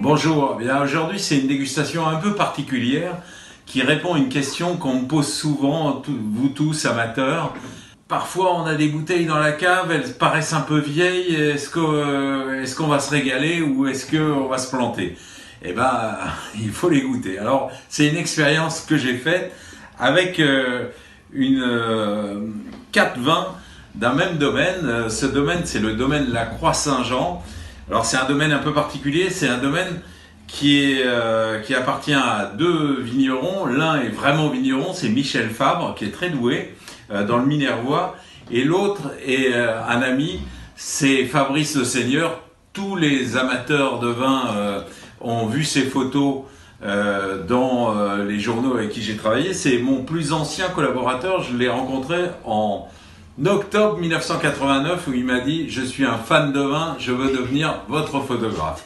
Bonjour, bien aujourd'hui c'est une dégustation un peu particulière qui répond à une question qu'on me pose souvent, vous tous amateurs. Parfois on a des bouteilles dans la cave, elles paraissent un peu vieilles, est-ce qu'on va se régaler ou est-ce qu'on va se planter? Eh ben, il faut les goûter. Alors c'est une expérience que j'ai faite avec une 4 vins d'un même domaine. Ce domaine c'est le domaine La Croix-Saint-Jean. Alors c'est un domaine un peu particulier, c'est un domaine qui appartient à deux vignerons. L'un est vraiment vigneron, c'est Michel Fabre, qui est très doué dans le Minervois, et l'autre est un ami, c'est Fabrice Le Seigneur. Tous les amateurs de vin ont vu ses photos dans les journaux avec qui j'ai travaillé. C'est mon plus ancien collaborateur, je l'ai rencontré en octobre 1989 où il m'a dit « Je suis un fan de vin, je veux devenir votre photographe ».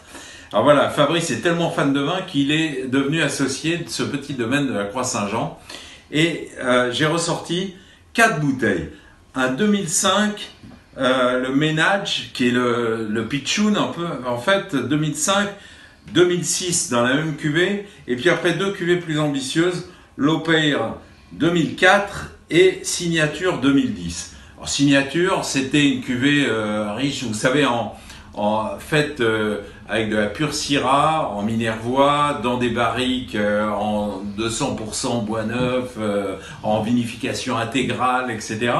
Alors voilà, Fabrice est tellement fan de vin qu'il est devenu associé de ce petit domaine de la Croix-Saint-Jean. Et j'ai ressorti 4 bouteilles. Un 2005, le Ménage, qui est le pitchoun un peu, en fait 2005, 2006 dans la même cuvée, et puis après 2 cuvées plus ambitieuses, L'Opeir 2004 et Signature 2010. Alors, Signature, c'était une cuvée riche, vous savez, faite avec de la pure Syrah, en Minervois, dans des barriques en 200% bois neuf, en vinification intégrale, etc.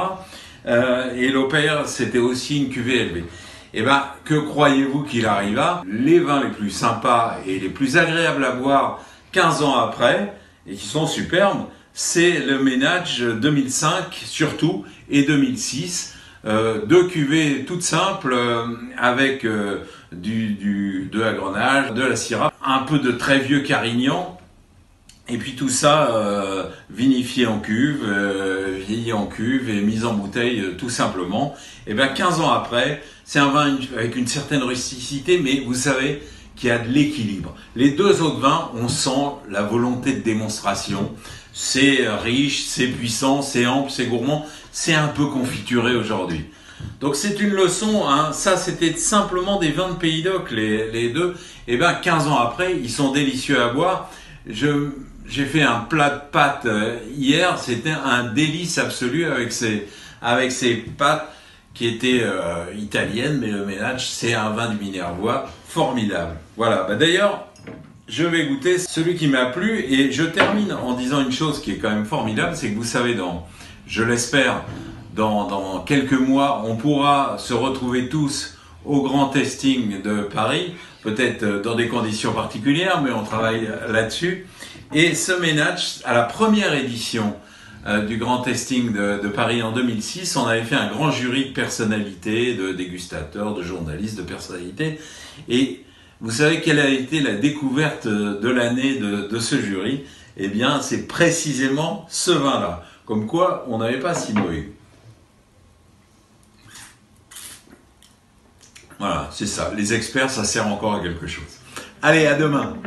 Et L'Opeir, c'était aussi une cuvée élevée. Eh ben, que croyez-vous qu'il arriva? Les vins les plus sympas et les plus agréables à boire 15 ans après, et qui sont superbes, c'est le Ménage 2005 surtout et 2006. 2 cuvées toutes simples avec de la Grenache, de la Syrah, un peu de très vieux Carignan, et puis tout ça vinifié en cuve, vieilli en cuve et mis en bouteille tout simplement. Et bien 15 ans après, c'est un vin avec une certaine rusticité, mais vous savez qu'il y a de l'équilibre. Les 2 autres vins, on sent la volonté de démonstration. C'est riche, c'est puissant, c'est ample, c'est gourmand, c'est un peu confituré aujourd'hui. Donc c'est une leçon, hein. Ça c'était simplement des vins de Pays d'Oc, les deux. Et bien 15 ans après, ils sont délicieux à boire. J'ai fait un plat de pâtes hier, c'était un délice absolu avec ces pâtes qui étaient italiennes, mais le Ménage c'est un vin du Minervois formidable. Voilà, d'ailleurs, je vais goûter celui qui m'a plu et je termine en disant une chose qui est quand même formidable, c'est que vous savez, je l'espère, dans quelques mois, on pourra se retrouver tous au grand testing de Paris, peut-être dans des conditions particulières, mais on travaille là-dessus. Et ce Ménage, à la première édition du grand testing de Paris en 2006, on avait fait un grand jury de personnalités, de dégustateurs, de journalistes, de personnalités. Et vous savez quelle a été la découverte de l'année de ce jury? Eh bien, c'est précisément ce vin-là. Comme quoi, on n'avait pas si mauvais. Voilà, c'est ça. Les experts, ça sert encore à quelque chose. Allez, à demain!